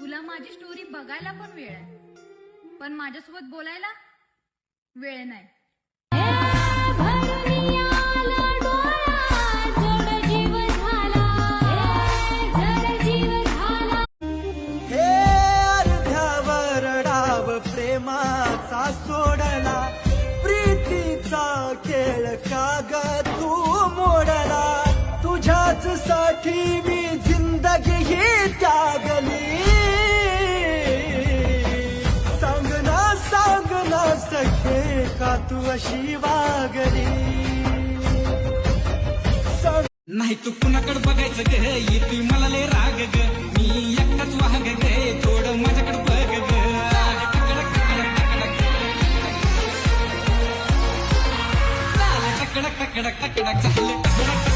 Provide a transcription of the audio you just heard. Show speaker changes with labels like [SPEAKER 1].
[SPEAKER 1] तुला माझी स्टोरी बघायला पण वेळ आहे, पण माझ्यासोबत बोलायला वेळ नाही.
[SPEAKER 2] प्रेमाचा सोडला प्रीतीचा खेळ काग तू मोडला तुझ्याच साठी मी जिंदगी ही त्यागली सांग ना सखे का तू अशी वागली
[SPEAKER 3] नाही तू कुणाकडे बघायचं ग येतोय मला लय राग ग मी एकटाच वाग ग थोडं माझ्याकडे बघ ग टकडक टकडक टकडक झालं